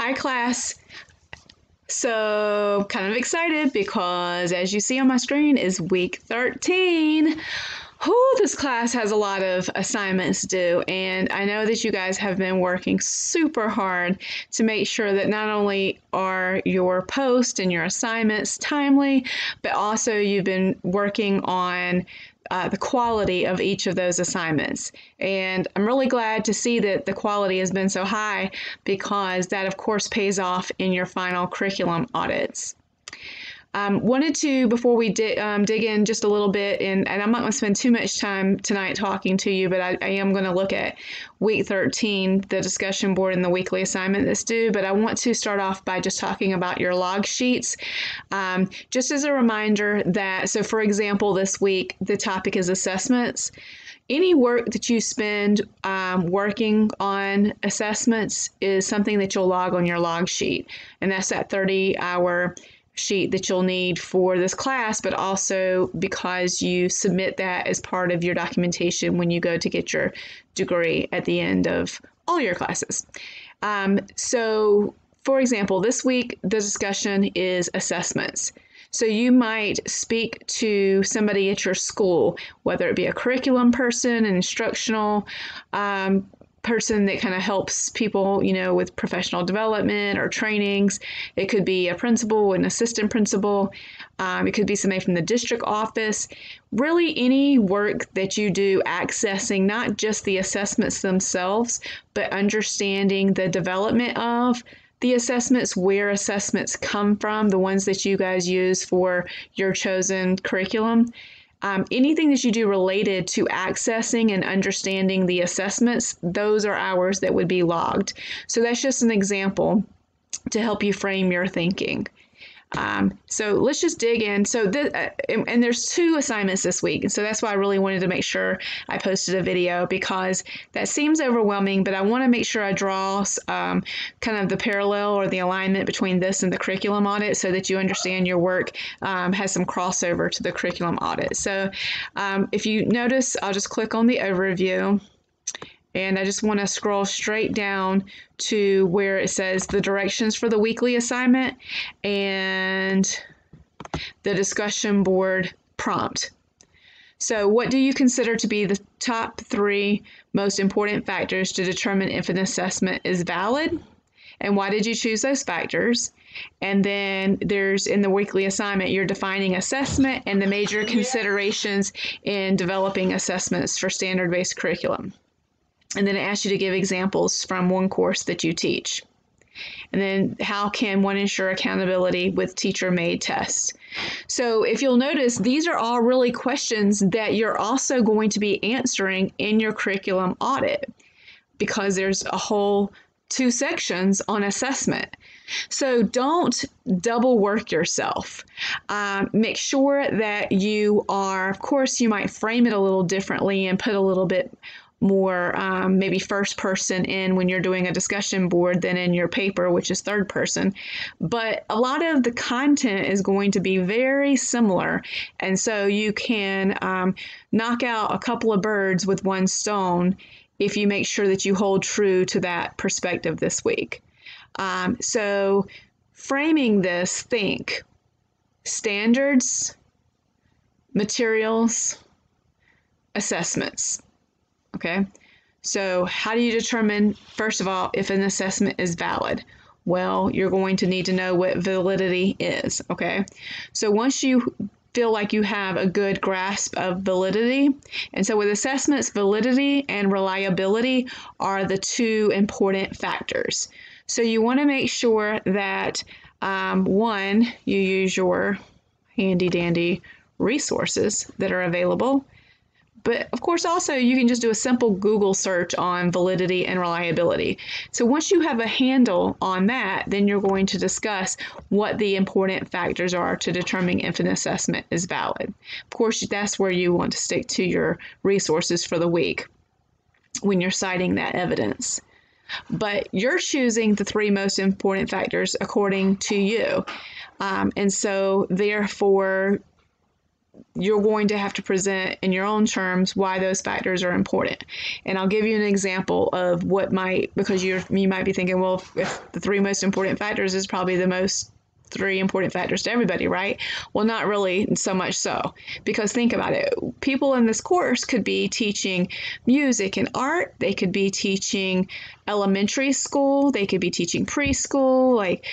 Hi, class. So, kind of excited because as you see on my screen is week 13. Whew, this class has a lot of assignments due, and I know that you guys have been working super hard to make sure that not only are your posts and your assignments timely, but also you've been working on the quality of each of those assignments. And I'm really glad to see that the quality has been so high because that, of course, pays off in your final curriculum audits. Wanted to, before we dig in just a little bit, and I'm not going to spend too much time tonight talking to you, but I am going to look at week 13, the discussion board and the weekly assignment that's due. But I want to start off by just talking about your log sheets. Just as a reminder that, so for example, this week, the topic is assessments. Any work that you spend working on assessments is something that you'll log on your log sheet. And that's that 30-hour sheet that you'll need for this class, but also because you submit that as part of your documentation when you go to get your degree at the end of all your classes. So, for example, this week the discussion is assessments. So you might speak to somebody at your school, whether it be a curriculum person, an instructional person that kind of helps people, with professional development or trainings. It could be a principal, an assistant principal. It could be somebody from the district office. Really any work that you do accessing not just the assessments themselves, but understanding the development of the assessments, where assessments come from, the ones that you guys use for your chosen curriculum. Anything that you do related to accessing and understanding the assessments, those are hours that would be logged. So that's just an example to help you frame your thinking. So let's just dig in. So and there's 2 assignments this week. And so that's why I really wanted to make sure I posted a video, because that seems overwhelming, but I want to make sure I draw kind of the parallel or the alignment between this and the curriculum audit so that you understand your work has some crossover to the curriculum audit. So if you notice, I'll just click on the overview. And I just want to scroll straight down to where it says the directions for the weekly assignment and the discussion board prompt. So what do you consider to be the top 3 most important factors to determine if an assessment is valid? And why did you choose those factors? And then there's, in the weekly assignment, you're defining assessment and the major considerations in developing assessments for standard-based curriculum. And then it asks you to give examples from one course that you teach. And then how can one ensure accountability with teacher-made tests? So if you'll notice, these are all really questions that you're also going to be answering in your curriculum audit, because there's a whole 2 sections on assessment. So don't double work yourself. Make sure that you are, of course, you might frame it a little differently and put a little bit more maybe first person in when you're doing a discussion board than in your paper, which is third person. But a lot of the content is going to be very similar. And so you can knock out a couple of birds with one stone if you make sure that you hold true to that perspective this week. So framing this, think standards, materials, assessments. Okay, so how do you determine, first of all, if an assessment is valid? Well, you're going to need to know what validity is, okay? So once you feel like you have a good grasp of validity, and so with assessments, validity and reliability are the 2 important factors. So you want to make sure that, one, you use your handy-dandy resources that are available. But of course, also, you can just do a simple Google search on validity and reliability. So once you have a handle on that, then you're going to discuss what the important factors are to determining if an assessment is valid. Of course, that's where you want to stick to your resources for the week when you're citing that evidence. But you're choosing the 3 most important factors according to you. And so therefore, you're going to have to present in your own terms why those factors are important. And I'll give you an example of what might, because you might be thinking, well, if the three most important factors is probably the most three important factors to everybody, right? Well, not really so much so, because think about it. People in this course could be teaching music and art. They could be teaching elementary school. They could be teaching preschool, like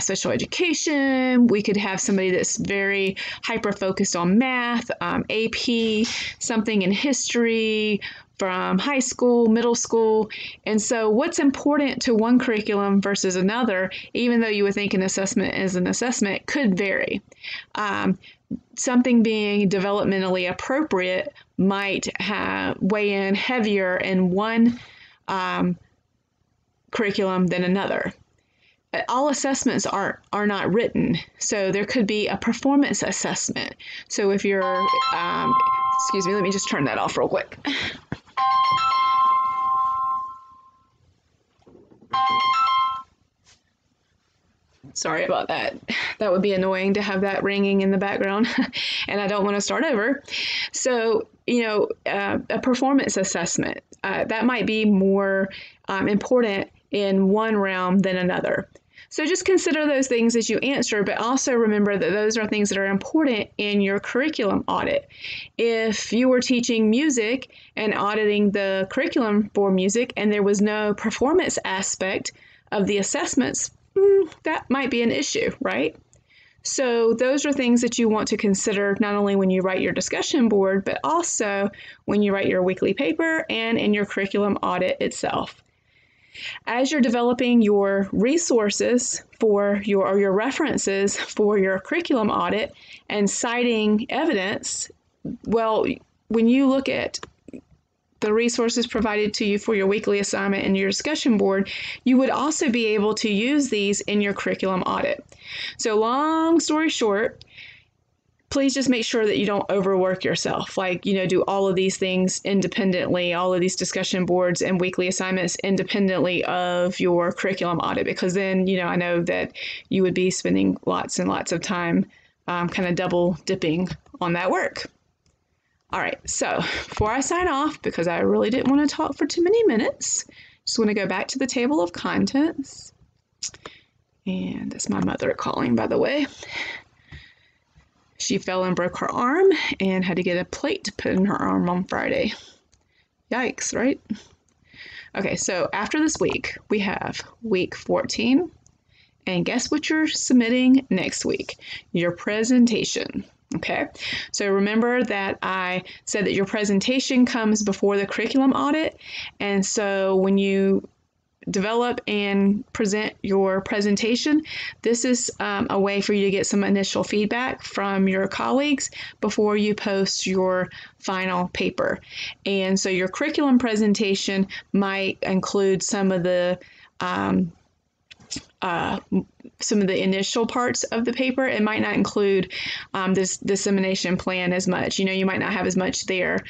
special education. We could have somebody that's very hyper-focused on math, AP, something in history, from high school, middle school. And so what's important to one curriculum versus another, even though you would think an assessment is an assessment, could vary. Something being developmentally appropriate might weigh in heavier in one curriculum than another. All assessments are not written, so there could be a performance assessment. So if you're, excuse me, let me just turn that off real quick. Sorry about that. That would be annoying to have that ringing in the background, and I don't want to start over. So, a performance assessment, that might be more important in one realm than another. So just consider those things as you answer, but also remember that those are things that are important in your curriculum audit. If you were teaching music and auditing the curriculum for music and there was no performance aspect of the assessments, that might be an issue, right? So those are things that you want to consider not only when you write your discussion board, but also when you write your weekly paper and in your curriculum audit itself. As you're developing your resources for your references for your curriculum audit and citing evidence, well, when you look at the resources provided to you for your weekly assignment and your discussion board, you would also be able to use these in your curriculum audit. So long story short, please just make sure that you don't overwork yourself. Like, do all of these things independently, all of these discussion boards and weekly assignments independently of your curriculum audit, because then, I know that you would be spending lots and lots of time kind of double dipping on that work. All right, so before I sign off, because I really didn't want to talk for too many minutes, just want to go back to the table of contents. And that's my mother calling, by the way. She fell and broke her arm and had to get a plate to put in her arm on Friday. Yikes, right? Okay, so after this week, we have week 14. And guess what you're submitting next week? Your presentation. Okay, so remember that I said that your presentation comes before the curriculum audit. And so when you develop and present your presentation, this is a way for you to get some initial feedback from your colleagues before you post your final paper. And so your curriculum presentation might include some of the initial parts of the paper. It might not include this dissemination plan as much. You might not have as much there.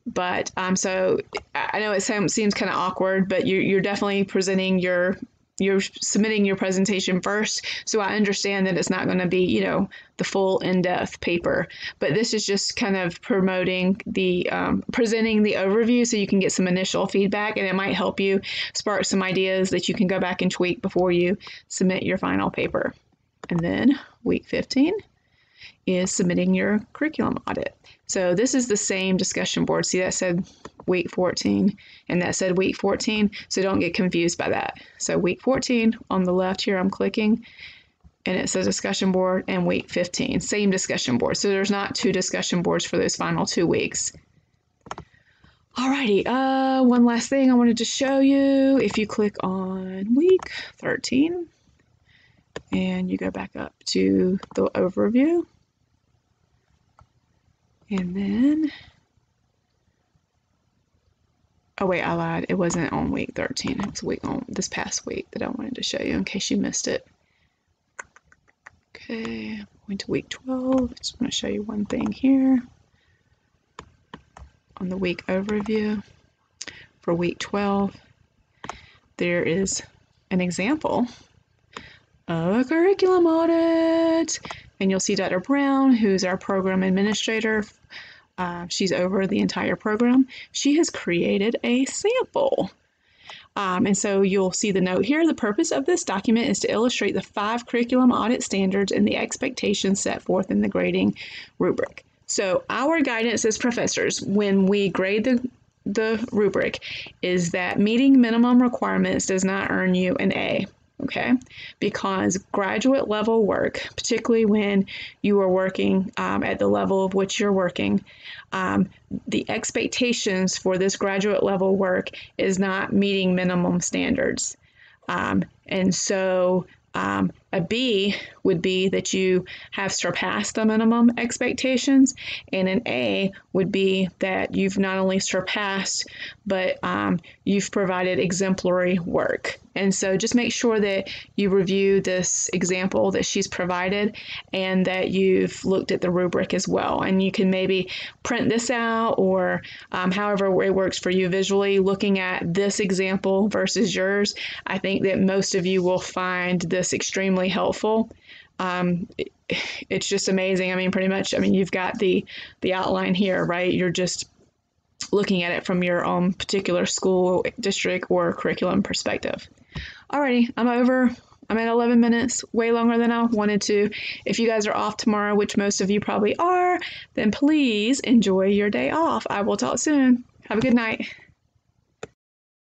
But so I know it seems kind of awkward, but you're definitely presenting you're submitting your presentation first. So I understand that it's not going to be, the full in-depth paper, but this is just kind of promoting the, presenting the overview so you can get some initial feedback, and it might help you spark some ideas that you can go back and tweak before you submit your final paper. And then week 15 is submitting your curriculum audit. So this is the same discussion board. See, that said week 14 and that said week 14. So don't get confused by that. So week 14 on the left here, I'm clicking and it says discussion board, and week 15, same discussion board. So there's not two discussion boards for those final 2 weeks. Alrighty, one last thing I wanted to show you. If you click on week 13 and you go back up to the overview, and then, oh wait, I lied. It wasn't on week 13. It was on this past week that I wanted to show you in case you missed it. Okay, I'm going to week 12. I just want to show you one thing here. On the week overview for week 12, there is an example of a curriculum audit. and you'll see Dr. Brown, who's our program administrator. She's over the entire program. She has created a sample. And so you'll see the note here. The purpose of this document is to illustrate the 5 curriculum audit standards and the expectations set forth in the grading rubric. So our guidance as professors when we grade the rubric is that meeting minimum requirements does not earn you an A. Okay, because graduate level work, particularly when you are working at the level of which you're working, the expectations for this graduate level work is not meeting minimum standards. And so a B would be that you have surpassed the minimum expectations, and an A would be that you've not only surpassed, but you've provided exemplary work. And so just make sure that you review this example that she's provided and that you've looked at the rubric as well. And you can maybe print this out or however it works for you visually. Looking at this example versus yours, I think that most of you will find this extremely helpful. It's just amazing. I mean, pretty much, you've got the outline here, right? You're just looking at it from your own particular school, district, or curriculum perspective. Alrighty, I'm at 11 minutes, way longer than I wanted to. If you guys are off tomorrow, which most of you probably are, then please enjoy your day off. I will talk soon. Have a good night.